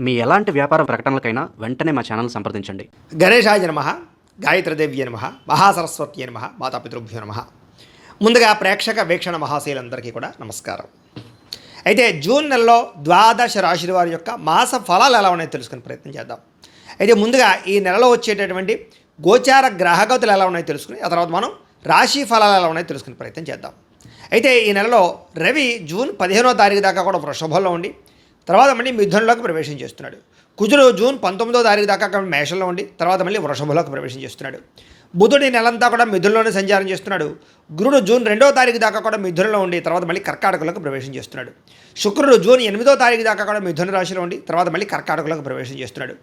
మీ ఎలాంటి వ్యాపార ప్రకటనలకైనా వెంటనే మా ఛానల్ సంప్రదించండి. గణేశాయ నమః, గాయత్రీదేవ్య నమః, మహాసరస్వత్యై నమః, మాతాపితృభ్యో నమః. ముందుగా ప్రేక్షక వీక్షణ మహాశీలందరికీ కూడా నమస్కారం. అయితే జూన్ నెలలో ద్వాదశ రాశుల వారి యొక్క మాస ఫలాలు ఎలా ఉన్నాయో తెలుసుకునే ప్రయత్నం చేద్దాం. అయితే ముందుగా ఈ నెలలో వచ్చేటటువంటి గోచార గ్రహగతులు ఎలా ఉన్నాయో తెలుసుకుని ఆ తర్వాత మనం రాశి ఫలాలు ఎలా ఉన్నాయో తెలుసుకునే ప్రయత్నం చేద్దాం. అయితే ఈ నెలలో రవి జూన్ 15వ తారీఖు దాకా కూడా వృషభంలో ఉండి తర్వాత మళ్ళీ మిథునంలోకి ప్రవేశం చేస్తున్నాడు. కుజుడు జూన్ 19వ తారీఖు దాకా మేషంలో ఉండి తర్వాత మళ్ళీ వృషభంలోకి ప్రవేశం చేస్తున్నాడు. బుధుడు నెలంతా కూడా మిథునంలోనే సంచారం చేస్తున్నాడు. గురుడు జూన్ 2వ తారీఖు దాకా కూడా మిథునంలో ఉండి తర్వాత మళ్ళీ కర్కాటకంలోకి ప్రవేశం చేస్తున్నాడు. శుక్రుడు జూన్ 8వ తారీఖు దాకా కూడా మిథున రాశిలో ఉండి తర్వాత మళ్ళీ కర్కాటకంలోకి ప్రవేశం చేస్తున్నాడు.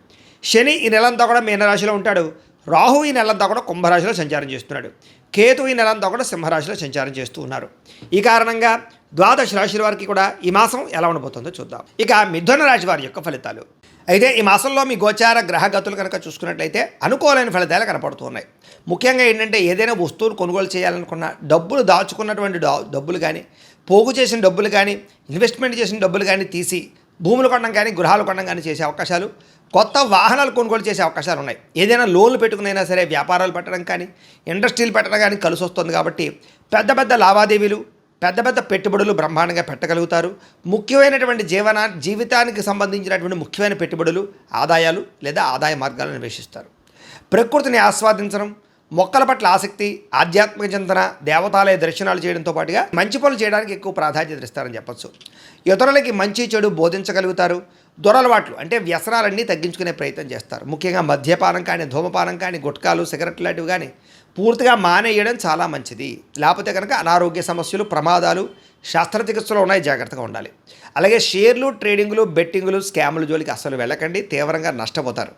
శని ఈ నెలంతా కూడా మీనరాశిలో ఉంటాడు. రాహు ఈ నెలంతా కూడా కుంభరాశిలో సంచారం చేస్తున్నాడు. కేతు ఈ నెలంతా కూడా సింహరాశిలో సంచారం చేస్తూ ఉన్నారు. ఈ కారణంగా ద్వాదశ రాశుల వారికి కూడా ఈ మాసం ఎలా ఉండబోతుందో చూద్దాం. ఇక మిథున రాశి వారి యొక్క ఫలితాలు. అయితే ఈ మాసంలో మీ గోచార గ్రహగతులు కనుక చూసుకున్నట్లయితే అనుకూలమైన ఫలితాలు కనపడుతూ ఉన్నాయి. ముఖ్యంగా ఏంటంటే ఏదైనా వస్తువులు కొనుగోలు చేయాలనుకున్న డబ్బులు దాచుకున్నటువంటి డబ్బులు కానీ, పోగు చేసిన డబ్బులు కానీ, ఇన్వెస్ట్మెంట్ చేసిన డబ్బులు కానీ తీసి భూములు కొనడం కానీ, గృహాలు కొనడం కానీ చేసే అవకాశాలు, కొత్త వాహనాలు కొనుగోలు చేసే అవకాశాలు ఉన్నాయి. ఏదైనా లోన్లు పెట్టుకునైనా సరే వ్యాపారాలు పెట్టడం కానీ, ఇండస్ట్రీలు పెట్టడం కానీ కలిసి వస్తుంది. కాబట్టి పెద్ద పెద్ద లావాదేవీలు, పెద్ద పెద్ద పెట్టుబడులు బ్రహ్మాండంగా పెట్టగలుగుతారు. ముఖ్యమైనటువంటి జీవితానికి సంబంధించినటువంటి ముఖ్యమైన పెట్టుబడులు, ఆదాయాలు లేదా ఆదాయ మార్గాలను అన్వేషిస్తారు. ప్రకృతిని ఆస్వాదించడం, మొక్కల పట్ల ఆసక్తి, ఆధ్యాత్మిక చింతన, దేవతాలయ దర్శనాలు చేయడంతో పాటుగా మంచి పనులు చేయడానికి ఎక్కువ ప్రాధాన్యత ఇస్తారని చెప్పచ్చు. ఇతరులకి మంచి చెడు బోధించగలుగుతారు. దురలవాట్లు అంటే వ్యసనాలన్నీ తగ్గించుకునే ప్రయత్నం చేస్తారు. ముఖ్యంగా మద్యపానం కానీ, ధూమపానం కానీ, గుట్కాలు, సిగరెట్లు లాంటివి కానీ పూర్తిగా మానేయడం చాలా మంచిది. లేకపోతే కనుక అనారోగ్య సమస్యలు, ప్రమాదాలు, శస్త్రచికిత్సలు ఉన్నాయి, జాగ్రత్తగా ఉండాలి. అలాగే షేర్లు, ట్రేడింగ్లు, బెట్టింగులు, స్కాముల జోలికి అస్సలు వెళ్ళకండి, తీవ్రంగా నష్టపోతారు.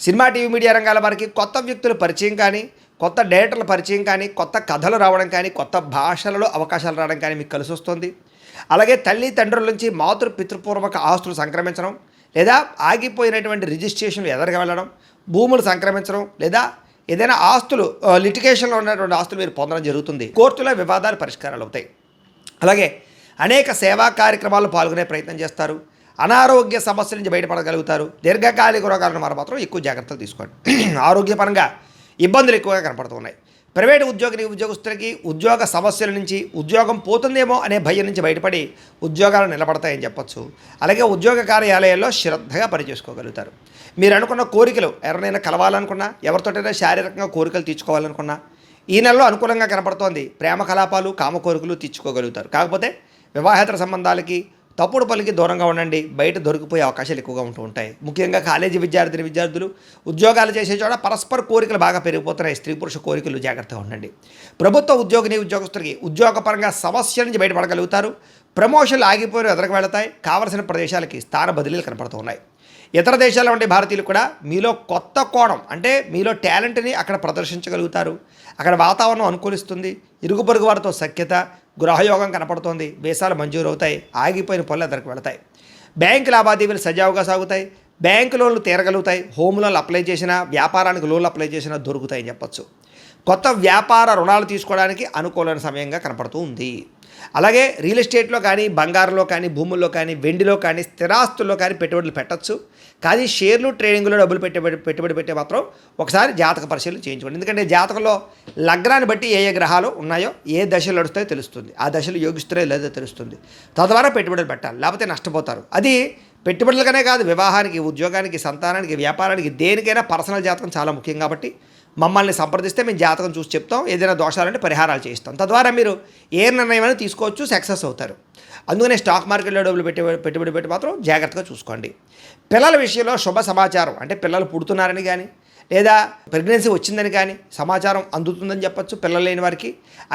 సినిమా, టీవీ, మీడియా రంగాల వారికి కొత్త వ్యక్తుల పరిచయం కానీ, కొత్త డైరెక్టర్ల పరిచయం కానీ, కొత్త కథలు రావడం కానీ, కొత్త భాషలలో అవకాశాలు రావడం కానీ మీకు కలిసి వస్తుంది. అలాగే తల్లి తండ్రుల నుంచి మాతృ పితృపూర్వక ఆస్తులు సంక్రమించడం లేదా ఆగిపోయినటువంటి రిజిస్ట్రేషన్లు ఎదరగా వెళ్ళడం, భూములు సంక్రమించడం లేదా ఏదైనా ఆస్తులు లిటిగేషన్లో ఉన్నటువంటి ఆస్తులు మీరు పొందడం జరుగుతుంది. కోర్టులో వివాదాలు పరిష్కారాలు అవుతాయి. అలాగే అనేక సేవా కార్యక్రమాల్లో పాల్గొనే ప్రయత్నం చేస్తారు. అనారోగ్య సమస్యల నుంచి బయటపడగలుగుతారు. దీర్ఘకాలిక రోగాలను మాత్రం ఎక్కువ జాగ్రత్తలు తీసుకోండి. ఆరోగ్యపరంగా ఇబ్బందులు ఎక్కువగా కనపడుతున్నాయి. ప్రైవేటు ఉద్యోగస్తులకి ఉద్యోగ సమస్యల నుంచి, ఉద్యోగం పోతుందేమో అనే భయం నుంచి బయటపడి ఉద్యోగాలు నిలబడతాయని చెప్పచ్చు. అలాగే ఉద్యోగ కార్యాలయాల్లో శ్రద్ధగా పనిచేసుకోగలుగుతారు. మీరు అనుకున్న కోరికలు ఎవరినైనా కలవాలనుకున్నా, ఎవరితోటైనా శారీరకంగా కోరికలు తీర్చుకోవాలనుకున్నా ఈ నెలలో అనుకూలంగా కనపడుతోంది. ప్రేమ కలాపాలు, కామ కోరికలు తీర్చుకోగలుగుతారు. కాకపోతే వివాహేతర సంబంధాలకి, తప్పుడు పనికి దూరంగా ఉండండి. బయట దొరికిపోయే అవకాశాలు ఎక్కువగా ఉంటాయి. ముఖ్యంగా కాలేజీ విద్యార్థులు ఉద్యోగాలు చేసే చోట పరస్పర కోరికలు బాగా పెరిగిపోతున్నాయి. స్త్రీ పురుష కోరికలు, జాగ్రత్తగా ఉండండి. ప్రభుత్వ ఉద్యోగస్తులకి ఉద్యోగపరంగా సమస్యల నుంచి బయటపడగలుగుతారు. ప్రమోషన్లు ఆగిపోయిన ఎదురుకు వెళతాయి. కావలసిన ప్రదేశాలకి స్థాన బదిలీలు కనపడుతూ ఉన్నాయి. ఇతర దేశాల్లో ఉండే భారతీయులు కూడా మీలో కొత్త కోణం అంటే మీలో టాలెంట్ని అక్కడ ప్రదర్శించగలుగుతారు. అక్కడ వాతావరణం అనుకూలిస్తుంది. ఇరుగు పొరుగు వారితో సఖ్యత, గృహయోగం కనపడుతోంది. వీసాలు మంజూరు అవుతాయి. ఆగిపోయిన పనులు ఎదురుకు వెళతాయి. బ్యాంకు లావాదేవీలు సజావుగా సాగుతాయి. బ్యాంకు లోన్లు తీరగలుగుతాయి. హోమ్ లోన్లు అప్లై చేసినా, వ్యాపారానికి లోన్లు అప్లై చేసినా దొరుకుతాయని చెప్పచ్చు. కొత్త వ్యాపార రుణాలు తీసుకోవడానికి అనుకూలమైన సమయంగా కనపడుతూ ఉంది. అలాగే రియల్ ఎస్టేట్లో కానీ, బంగారంలో కానీ, భూముల్లో కానీ, వెండిలో కానీ, స్థిరాస్తుల్లో కానీ పెట్టుబడులు పెట్టచ్చు. కానీ షేర్లు, ట్రేడింగ్లో డబ్బులు పెట్టుబడి పెట్టే మాత్రం ఒకసారి జాతక పరిశీలన చేయించుకోండి. ఎందుకంటే జాతకంలో లగ్నాన్ని బట్టి ఏ గ్రహాలు ఉన్నాయో, ఏ దశలు నడుస్తాయో తెలుస్తుంది. ఆ దశలు యోగిస్తున్నాయో లేదో తెలుస్తుంది. తద్వారా పెట్టుబడులు పెట్టాలి, లేకపోతే నష్టపోతారు. అది పెట్టుబడులకనే కాదు, వివాహానికి, ఉద్యోగానికి, సంతానానికి, వ్యాపారానికి, దేనికైనా పర్సనల్ జాతకం చాలా ముఖ్యం. కాబట్టి మమ్మల్ని సంప్రదిస్తే మేము జాతకం చూసి చెప్తాం. ఏదైనా దోషాలంటే పరిహారాలు చేయిస్తాం. తద్వారా మీరు ఏ నిర్ణయమైనా తీసుకోవచ్చు, సక్సెస్ అవుతారు. అందుకనే స్టాక్ మార్కెట్లో డబ్బులు పెట్టుబడి పెట్టి మాత్రం జాగ్రత్తగా చూసుకోండి. పిల్లల విషయంలో శుభ సమాచారం అంటే పిల్లలు పుడుతున్నారని కానీ లేదా ప్రెగ్నెన్సీ వచ్చిందని కానీ సమాచారం అందుతుందని చెప్పచ్చు. పిల్లలు లేని వారికి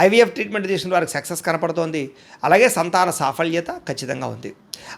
ఐవీఎఫ్ ట్రీట్మెంట్ తీసుకున్న వారికి సక్సెస్ కనపడుతోంది. అలాగే సంతాన సాఫల్యత ఖచ్చితంగా ఉంది.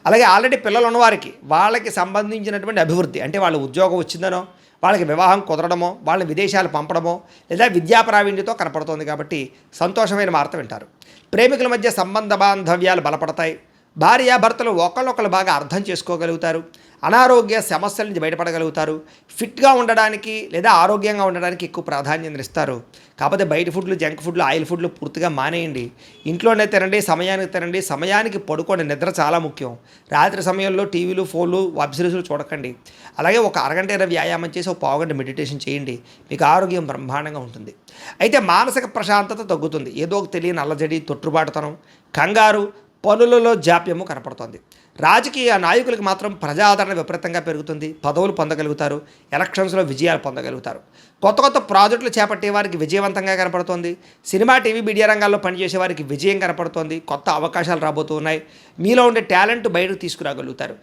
అలాగే ఆల్రెడీ పిల్లలు ఉన్నవారికి వాళ్ళకి సంబంధించినటువంటి అభివృద్ధి అంటే వాళ్ళ ఉద్యోగం వచ్చిందనో, వాళ్ళకి వివాహం కుదరడమో, వాళ్ళని విదేశాలు పంపడమో లేదా విద్యా ప్రావీణ్యతో కనపడుతోంది. కాబట్టి సంతోషమైన వార్త వింటారు. ప్రేమికుల మధ్య సంబంధ బాంధవ్యాలు బలపడతాయి. భార్యాభర్తలు ఒకళ్ళొకళ్ళు బాగా అర్థం చేసుకోగలుగుతారు. అనారోగ్య సమస్యల నుంచి బయటపడగలుగుతారు. ఫిట్గా ఉండడానికి లేదా ఆరోగ్యంగా ఉండడానికి ఎక్కువ ప్రాధాన్యత ఇస్తారు. కాకపోతే బయట ఫుడ్లు, జంక్ ఫుడ్లు, ఆయిల్ ఫుడ్లు పూర్తిగా మానేయండి. ఇంట్లోనే తినండి, సమయానికి తినండి, సమయానికి పడుకోండి. నిద్ర చాలా ముఖ్యం. రాత్రి సమయంలో టీవీలు, ఫోన్లు, వెబ్ సిరీస్లు చూడకండి. అలాగే ఒక అరగంట వ్యాయామం చేసి ఒక పావుగంట మెడిటేషన్ చేయండి. మీకు ఆరోగ్యం బ్రహ్మాండంగా ఉంటుంది. అయితే మానసిక ప్రశాంతత తగ్గుతుంది. ఏదో ఒక తెలియని అల్లజడి, తొట్టుబాటుతనం, కంగారు, పనులలో జాప్యము కనపడుతుంది. రాజకీయ నాయకులకు మాత్రం ప్రజాదరణ విపరీతంగా పెరుగుతుంది. పదవులు పొందగలుగుతారు. ఎలక్షన్స్లో విజయాలు పొందగలుగుతారు. కొత్త కొత్త ప్రాజెక్టులు చేపట్టే వారికి విజయవంతంగా కనపడుతోంది. సినిమా, టీవీ, మీడియా రంగాల్లో పనిచేసే వారికి విజయం కనపడుతోంది. కొత్త అవకాశాలు రాబోతున్నాయి. మీలో ఉండే టాలెంట్ బయటకు తీసుకురాగలుగుతారు.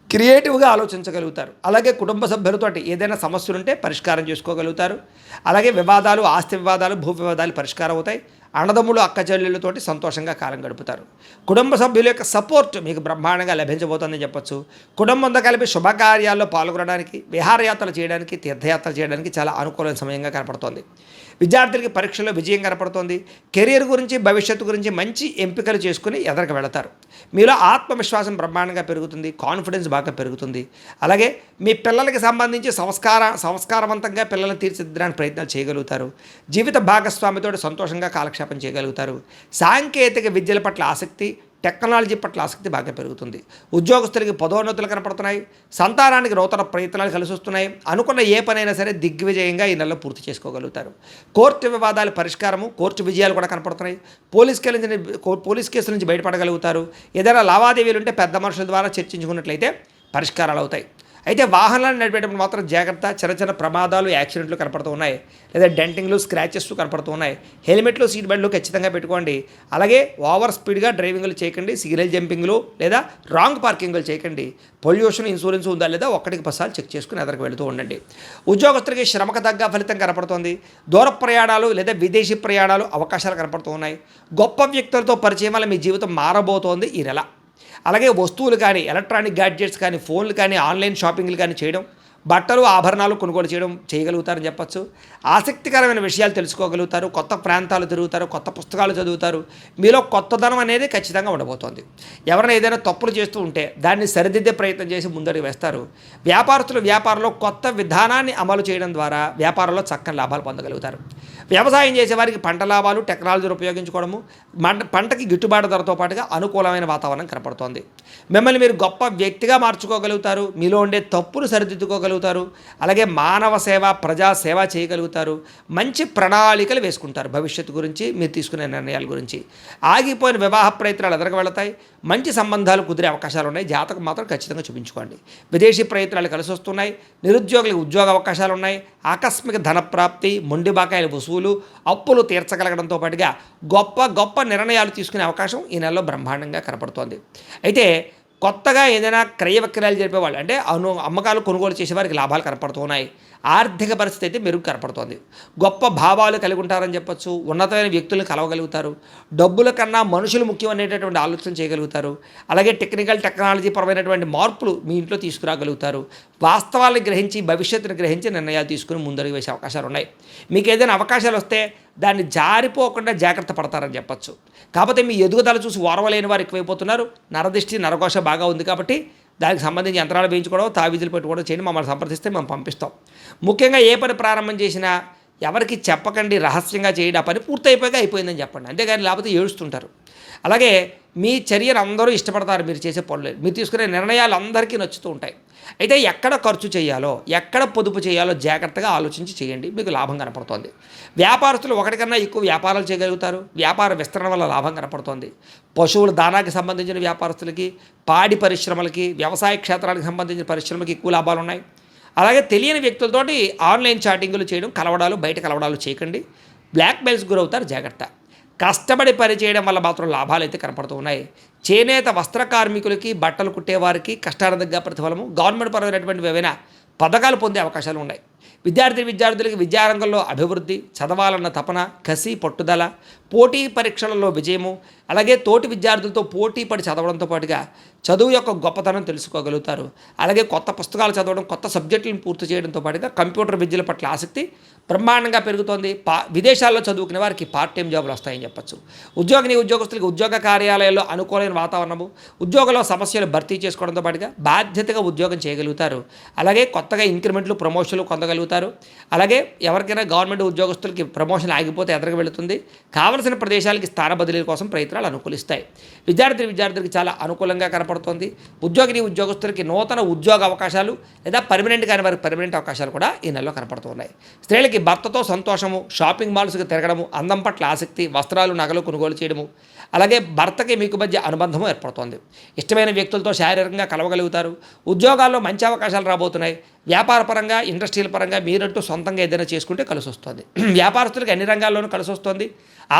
క్రియేటివ్గా ఆలోచించగలుగుతారు. అలాగే కుటుంబ సభ్యులతో ఏదైనా సమస్యలు ఉంటే పరిష్కారం చేసుకోగలుగుతారు. అలాగే వివాదాలు, ఆస్తి వివాదాలు, భూ వివాదాలు పరిష్కారం అవుతాయి. అన్నదమ్ములు, అక్క చెల్లెళ్ళతోటి సంతోషంగా కాలం గడుపుతారు. కుటుంబ సభ్యుల యొక్క సపోర్ట్ మీకు బ్రహ్మాండంగా లభించబోతుందని చెప్పొచ్చు. కుటుంబంతో కలిపి శుభకార్యాల్లో పాల్గొనడానికి, విహారయాత్రలు చేయడానికి, తీర్థయాత్రలు చేయడానికి చాలా అనుకూలమైన సమయంగా కనపడుతోంది. విద్యార్థులకి పరీక్షల్లో విజయం కనపడుతోంది. కెరీర్ గురించి, భవిష్యత్తు గురించి మంచి ఎంపికలు చేసుకుని ఎదరికి వెళతారు. మీలో ఆత్మవిశ్వాసం బ్రహ్మాండంగా పెరుగుతుంది. కాన్ఫిడెన్స్ బాగా పెరుగుతుంది. అలాగే మీ పిల్లలకి సంబంధించి సంస్కారవంతంగా పిల్లలను తీర్చిదిద్దడానికి ప్రయత్నాలు చేయగలుగుతారు. జీవిత భాగస్వామితో సంతోషంగా కాలక్షేపం చేయగలుగుతారు. సాంకేతిక విద్యల పట్ల ఆసక్తి, టెక్నాలజీ పట్ల ఆసక్తి బాగా పెరుగుతుంది. ఉద్యోగస్తులకి పదోన్నతులు కనపడుతున్నాయి. సంతానానికి నూతన ప్రయత్నాలు కలిసి వస్తున్నాయి. అనుకున్న ఏ పనైనా సరే దిగ్విజయంగా ఈ నెలలో పూర్తి చేసుకోగలుగుతారు. కోర్టు వివాదాల పరిష్కారము, కోర్టు విజయాలు కూడా కనపడుతున్నాయి. పోలీస్ కేసుల నుంచి బయటపడగలుగుతారు. ఏదైనా లావాదేవీలు ఉంటే పెద్ద మనుషుల ద్వారా చర్చించుకున్నట్లయితే పరిష్కారాలు అవుతాయి. అయితే వాహనాలను నడిపేటప్పుడు మాత్రం జాగ్రత్త. చిన్న చిన్న ప్రమాదాలు, యాక్సిడెంట్లు కనపడుతూ ఉన్నాయి. లేదా డెంటింగ్లు, స్క్రాచెస్ కనపడుతూ ఉన్నాయి. హెల్మెట్లు, సీట్ బెల్ట్లు ఖచ్చితంగా పెట్టుకోండి. అలాగే ఓవర్ స్పీడ్గా డ్రైవింగ్లు చేయకండి. సిగ్నల్ జంపింగ్లు లేదా రాంగ్ పార్కింగ్లు చేయకండి. పొల్యూషన్ ఇన్సూరెన్స్ ఉందా లేదా ఒక్కటికి 10 సార్లు చెక్ చేసుకుని ఎదరికి వెళుతూ ఉండండి. ఉద్యోగస్తులకి శ్రమకు తగ్గ ఫలితం కనపడుతోంది. దూర ప్రయాణాలు లేదా విదేశీ ప్రయాణాలు అవకాశాలు కనపడుతూ ఉన్నాయి. గొప్ప వ్యక్తులతో పరిచయం వల్ల మీ జీవితం మారబోతోంది ఈ నెల. అలాగే వస్తువులు కానీ, ఎలక్ట్రానిక్ గ్యాడ్జెట్స్ కానీ, ఫోన్లు కానీ, ఆన్లైన్ షాపింగ్లు కానీ చేయడం, బట్టలు, ఆభరణాలు కొనుగోలు చేయగలుగుతారని చెప్పచ్చు. ఆసక్తికరమైన విషయాలు తెలుసుకోగలుగుతారు. కొత్త ప్రాంతాలు తిరుగుతారు. కొత్త పుస్తకాలు చదువుతారు. మీలో కొత్తదనం అనేది ఖచ్చితంగా ఉండబోతోంది. ఎవరైనా ఏదైనా తప్పులు చేస్తూ ఉంటే దాన్ని సరిదిద్దే ప్రయత్నం చేసి ముందడుగు వేస్తారు. వ్యాపారస్తులు వ్యాపారంలో కొత్త విధానాన్ని అమలు చేయడం ద్వారా వ్యాపారంలో చక్కని లాభాలు పొందగలుగుతారు. వ్యవసాయం చేసేవారికి పంట లాభాలు, టెక్నాలజీని ఉపయోగించుకోవడము, పంటకి గిట్టుబాటు ధరతో పాటుగా అనుకూలమైన వాతావరణం కనపడుతోంది. మిమ్మల్ని మీరు గొప్ప వ్యక్తిగా మార్చుకోగలుగుతారు. మీలో ఉండే తప్పులు సరిదిద్దుకోగలుగుతారు. అలాగే మానవ సేవ, ప్రజా సేవ చేయగలుగుతారు. మంచి ప్రణాళికలు వేసుకుంటారు భవిష్యత్తు గురించి, మీరు తీసుకునే నిర్ణయాల గురించి. ఆగిపోయిన వివాహ ప్రయత్నాలు ఎదరికి వెళతాయి. మంచి సంబంధాలు కుదిరే అవకాశాలు ఉన్నాయి. జాతకం మాత్రం ఖచ్చితంగా చూపించుకోండి. విదేశీ ప్రయత్నాలు కలిసి వస్తున్నాయి. నిరుద్యోగులకు ఉద్యోగ అవకాశాలు ఉన్నాయి. ఆకస్మిక ధనప్రాప్తి, మొండి బాకాయల వసూలు, అప్పులు తీర్చగలగడంతో పాటుగా గొప్ప గొప్ప నిర్ణయాలు తీసుకునే అవకాశం ఈ నెలలో బ్రహ్మాండంగా కనపడుతోంది. అయితే కొత్తగా ఏదైనా క్రయ విక్రయాలు జరిపేవాళ్ళు అంటే అమ్మకాలు కొనుగోలు చేసేవారికి లాభాలు కనపడుతున్నాయి. ఆర్థిక పరిస్థితి అయితే మెరుగు కనపడుతోంది. గొప్ప భావాలు కలిగి ఉంటారని చెప్పొచ్చు. ఉన్నతమైన వ్యక్తులను కలవగలుగుతారు. డబ్బుల కన్నా మనుషులు ముఖ్యం అనేటటువంటి ఆలోచన చేయగలుగుతారు. అలాగే టెక్నాలజీ పరమైనటువంటి మార్పులు మీ ఇంట్లో తీసుకురాగలుగుతారు. వాస్తవాలను గ్రహించి, భవిష్యత్తును గ్రహించి నిర్ణయాలు తీసుకుని ముందడుగు వేసే అవకాశాలు ఉన్నాయి. మీకు ఏదైనా అవకాశాలు వస్తే దాన్ని జారిపోకుండా జాగ్రత్త పడతారని చెప్పచ్చు. కాకపోతే మీ ఎదుగుదల చూసి ఓర్వలేని వారు ఎక్కువైపోతున్నారు. నరదిష్టి, నరఘోష బాగా ఉంది కాబట్టి దానికి సంబంధించి యంత్రాలు వేయించుకోవడం, తావీజులు పెట్టుకోవడం చేయండి. మమ్మల్ని సంప్రదిస్తే మేము పంపిస్తాం. ముఖ్యంగా ఏ పని ప్రారంభం చేసినా ఎవరికి చెప్పకండి, రహస్యంగా చేయండి. ఆ పని పూర్తయిపోయాక అయిపోయిందని చెప్పండి. అంతేగాని లేకపోతే ఏడుస్తుంటారు. అలాగే మీ చర్యను అందరూ ఇష్టపడతారు. మీరు చేసే పనులు, మీరు తీసుకునే నిర్ణయాలు అందరికీ నచ్చుతూ ఉంటాయి. అయితే ఎక్కడ ఖర్చు చేయాలో, ఎక్కడ పొదుపు చేయాలో జాగ్రత్తగా ఆలోచించి చేయండి. మీకు లాభం కనపడుతోంది. వ్యాపారస్తులు ఒకటికన్నా ఎక్కువ వ్యాపారాలు చేయగలుగుతారు. వ్యాపార విస్తరణ వల్ల లాభం కనపడుతోంది. పశువుల దానాకి సంబంధించిన వ్యాపారస్తులకి, పాడి పరిశ్రమలకి, వ్యవసాయ క్షేత్రాలకు సంబంధించిన పరిశ్రమలకి ఎక్కువ లాభాలు ఉన్నాయి. అలాగే తెలియని వ్యక్తులతోటి ఆన్లైన్ చాటింగులు చేయడం, కలవడాలు, బయట కలవడాలు చేయకండి. బ్లాక్మెయిల్స్ గురవుతారు, జాగ్రత్త. కష్టపడి పని చేయడం వల్ల మాత్రం లాభాలు అయితే కనపడుతూ ఉన్నాయి. చేనేత వస్త్ర కార్మికులకి, బట్టలు కుట్టేవారికి కష్టానికి తగ్గ ప్రతిఫలము, గవర్నమెంట్ పరమైనటువంటి ఏవైనా పథకాలు పొందే అవకాశాలు ఉన్నాయి. విద్యార్థులకి విద్యారంగంలో అభివృద్ధి, చదవాలన్న తపన, కసి, పట్టుదల, పోటీ పరీక్షలలో విజయము, అలాగే తోటి విద్యార్థులతో పోటీ పడి చదవడంతో పాటుగా చదువు యొక్క గొప్పతనం తెలుసుకోగలుగుతారు. అలాగే కొత్త పుస్తకాలు చదవడం, కొత్త సబ్జెక్టులను పూర్తి చేయడంతో పాటుగా కంప్యూటర్ విద్యల పట్ల ఆసక్తి బ్రహ్మాండంగా పెరుగుతోంది. విదేశాల్లో చదువుకునే వారికి పార్ట్ టైం జాబులు వస్తాయని చెప్పచ్చు. ఉద్యోగస్తులకి ఉద్యోగ కార్యాలయాల్లో అనుకూలమైన వాతావరణము, ఉద్యోగంలో సమస్యలు భర్తీ చేసుకోవడంతో పాటుగా బాధ్యతగా ఉద్యోగం చేయగలుగుతారు. అలాగే కొత్తగా ఇంక్రిమెంట్లు, ప్రమోషన్లు పొందగలుగుతారు. అలాగే ఎవరికైనా గవర్నమెంట్ ఉద్యోగస్తులకి ప్రమోషన్ ఆగిపోతే ఎదరికి వెళుతుంది. కావలసిన ప్రదేశాలకి స్థాన బదిలీల కోసం ప్రయత్నాలు అనుకూలిస్తాయి. విద్యార్థులకి చాలా అనుకూలంగా కనపడుతోంది. ఉద్యోగస్తులకి నూతన ఉద్యోగ అవకాశాలు లేదా పర్మనెంట్ కాని వారికి పర్మనెంట్ అవకాశాలు కూడా ఈ నెలలో కనపడుతున్నాయి. స్త్రీలకి భర్తతో సంతోషము, షాపింగ్ మాల్స్కి తిరగడము, అందం పట్ల ఆసక్తి, వస్త్రాలు, నగలు కొనుగోలు చేయడము, అలాగే భర్తకి మీకు మధ్య అనుబంధము ఏర్పడుతోంది. ఇష్టమైన వ్యక్తులతో శారీరకంగా కలవగలుగుతారు. ఉద్యోగాల్లో మంచి అవకాశాలు రాబోతున్నాయి. వ్యాపారపరంగా, ఇండస్ట్రియల్ పరంగా మీరంటూ సొంతంగా ఏదైనా చేసుకుంటే కలిసి వస్తుంది. వ్యాపారస్తులకు అన్ని రంగాల్లోనూ కలిసి వస్తుంది.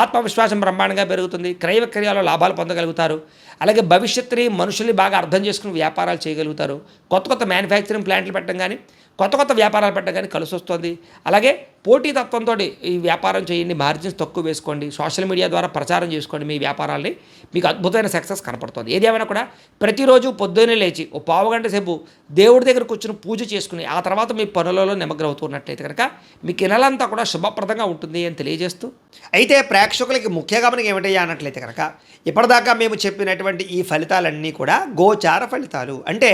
ఆత్మవిశ్వాసం బ్రహ్మాండంగా పెరుగుతుంది. క్రయ విక్రయాల్లో లాభాలు పొందగలుగుతారు. అలాగే భవిష్యత్తుని, మనుషుల్ని బాగా అర్థం చేసుకుని వ్యాపారాలు చేయగలుగుతారు. కొత్త మ్యానుఫ్యాక్చరింగ్ ప్లాంట్లు పెట్టడం కానీ, కొత్త వ్యాపారాలు పెట్టడం కానీ కలిసి వస్తుంది. అలాగే పోటీతత్వంతో ఈ వ్యాపారం చేయండి, మార్జిన్స్ తక్కువ వేసుకోండి, సోషల్ మీడియా ద్వారా ప్రచారం చేసుకోండి మీ వ్యాపారాల్ని, మీకు అద్భుతమైన సక్సెస్ కనపడుతుంది. ఏది ఏమైనా కూడా ప్రతిరోజు పొద్దున్నే లేచి ఓ పావుగంట సేపు దేవుడి దగ్గర కూర్చుని పూజ చేసుకుని ఆ తర్వాత మీ పనులలో నిమగ్నమవుతున్నట్లయితే కనుక మీకు ఈ నెలంతా కూడా శుభప్రదంగా ఉంటుంది అని తెలియజేస్తూ, అయితే ప్రేక్షకులకి ముఖ్య గమనిక ఏమిటయ్యా అన్నట్లయితే కనుక ఇప్పటిదాకా మేము చెప్పినటువంటి ఈ ఫలితాలన్నీ కూడా గోచార ఫలితాలు, అంటే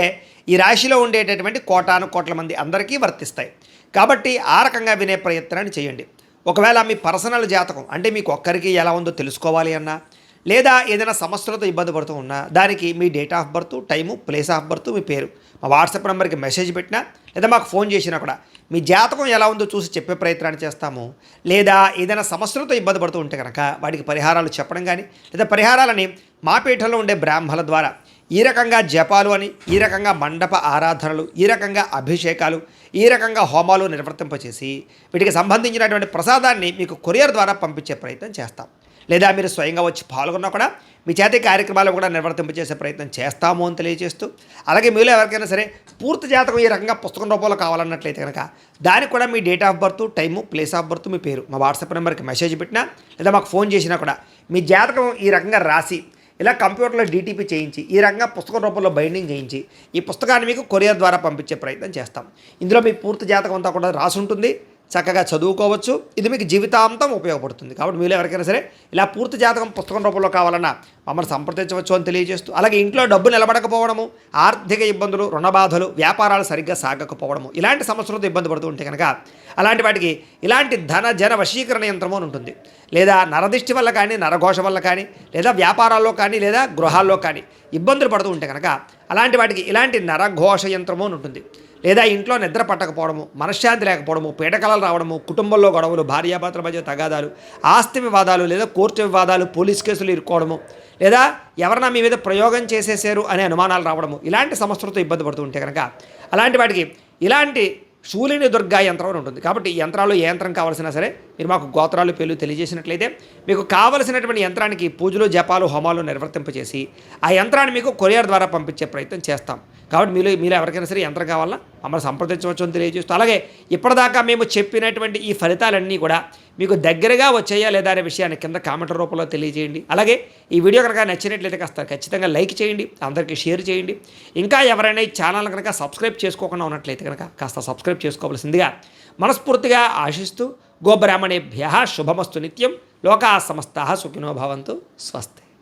ఈ రాశిలో ఉండేటటువంటి కోటాను కోట్ల మంది అందరికీ వర్తిస్తాయి. కాబట్టి ఆ రకంగా వినే ప్రయత్నాన్ని చేయండి. ఒకవేళ మీ పర్సనల్ జాతకం అంటే మీకు ఒక్కరికి ఎలా ఉందో తెలుసుకోవాలి అన్నా, లేదా ఏదైనా సమస్యలతో ఇబ్బంది పడుతూ ఉన్నా దానికి మీ date of birth, time, place of birth, మీ పేరు మా వాట్సాప్ నెంబర్కి మెసేజ్ పెట్టినా లేదా మాకు ఫోన్ చేసినా కూడా మీ జాతకం ఎలా ఉందో చూసి చెప్పే ప్రయత్నాన్ని చేస్తాము. లేదా ఏదైనా సమస్యలతో ఇబ్బంది పడుతూ ఉంటే కనుక వాటికి పరిహారాలు చెప్పడం కానీ, లేదా పరిహారాలని మా పీఠంలో ఉండే బ్రాహ్మణుల ద్వారా ఈ రకంగా జపాలు అని, ఈ రకంగా మండప ఆరాధనలు, ఈ రకంగా అభిషేకాలు, ఈ రకంగా హోమాలు నిర్వర్తింపచేసి వీటికి సంబంధించినటువంటి ప్రసాదాన్ని మీకు కొరియర్ ద్వారా పంపించే ప్రయత్నం చేస్తాం. లేదా మీరు స్వయంగా వచ్చి పాల్గొన్నా కూడా మీ చేతి కార్యక్రమాలు కూడా నిర్వర్తింపచేసే ప్రయత్నం చేస్తాము అని తెలియజేస్తూ, అలాగే మీలో ఎవరికైనా సరే పూర్తి జాతకం ఈ రకంగా పుస్తకం రూపంలో కావాలన్నట్లయితే కనుక దానికి కూడా మీ date of birth, time, place of birth, మీ పేరు మా వాట్సాప్ నెంబర్కి మెసేజ్ పెట్టినా లేదా మాకు ఫోన్ చేసినా కూడా మీ జాతకం ఈ రకంగా రాసి ఇలా కంప్యూటర్లో డీటీపీ చేయించి ఈ రకంగా పుస్తకం రూపంలో బైండింగ్ చేయించి ఈ పుస్తకాన్ని మీకు కొరియర్ ద్వారా పంపించే ప్రయత్నం చేస్తాం. ఇందులో మీ పూర్తి జాతకం అంతా కూడా రాసి ఉంటుంది. చక్కగా చదువుకోవచ్చు. ఇది మీకు జీవితాంతం ఉపయోగపడుతుంది. కాబట్టి మీలో ఎవరికైనా సరే ఇలా పూర్తి జాతకం పుస్తకం రూపంలో కావాలన్నా మమ్మల్ని సంప్రదించవచ్చు అని తెలియజేస్తూ, అలాగే ఇంట్లో డబ్బు నిలబడకపోవడము, ఆర్థిక ఇబ్బందులు, రుణ బాధలు, వ్యాపారాలు సరిగ్గా సాగకపోవడము, ఇలాంటి సమస్యలతో ఇబ్బంది పడుతూ ఉంటే కనుక అలాంటి వాటికి ఇలాంటి ధన జన వశీకరణ యంత్రము అని ఉంటుంది. లేదా నరదిష్టి వల్ల కానీ, నరఘోష వల్ల కానీ, లేదా వ్యాపారాల్లో కానీ, లేదా గృహాల్లో కానీ ఇబ్బందులు పడుతూ ఉంటే కనుక అలాంటి వాటికి ఇలాంటి నరఘోష యంత్రము అని ఉంటుంది. లేదా ఇంట్లో నిద్ర పట్టకపోవడము, మనశ్శాంతి లేకపోవడము, పీడకలలు రావడము, కుటుంబంలో గొడవలు, భార్యాభర్తల మధ్య తగాదాలు, ఆస్తి వివాదాలు, లేదా కోర్టు వివాదాలు, పోలీస్ కేసులు ఇరుక్కోవడము, లేదా ఎవరైనా మీ మీద ప్రయోగం చేసేసారు అనే అనుమానాలు రావడము, ఇలాంటి సమస్యలతో ఇబ్బంది పడుతూ ఉంటే కనుక అలాంటి వాటికి ఇలాంటి శూలిని దుర్గా యంత్రం అని ఉంటుంది. కాబట్టి ఈ యంత్రాలు ఏ యంత్రం కావాల్సినా సరే మీరు మాకు గోత్రాలు, పేర్లు తెలియజేసినట్లయితే మీకు కావలసినటువంటి యంత్రానికి పూజలు, జపాలు, హోమాలు నిర్వర్తింపచేసి ఆ యంత్రాన్ని మీకు కొరియర్ ద్వారా పంపించే ప్రయత్నం చేస్తాం. కాబట్టి మీలో ఎవరికైనా సరే యంత్రం కావాలన్నా మమ్మల్ని సంప్రదించవచ్చు అని తెలియజేస్తూ, అలాగే ఇప్పటిదాకా మేము చెప్పినటువంటి ఈ ఫలితాలన్నీ కూడా మీకు దగ్గరగా వచ్చాయా లేదా అనే విషయాన్ని కింద కామెంట్ల రూపంలో తెలియజేయండి. అలాగే ఈ వీడియో కనుక నచ్చినట్లయితే కాస్త ఖచ్చితంగా లైక్ చేయండి, అందరికీ షేర్ చేయండి. ఇంకా ఎవరైనా ఈ ఛానల్ కనుక సబ్స్క్రైబ్ చేసుకోకుండా ఉన్నట్లయితే కనుక కాస్త సబ్స్క్రైబ్ చేసుకోవాల్సిందిగా మనస్ఫూర్తిగా ఆశిస్తూ, గోబ్రాహ్మణేభ్యః శుభమస్తు నిత్యం, లోకాః సమస్తాః సుఖినో భవంతు. స్వస్తి.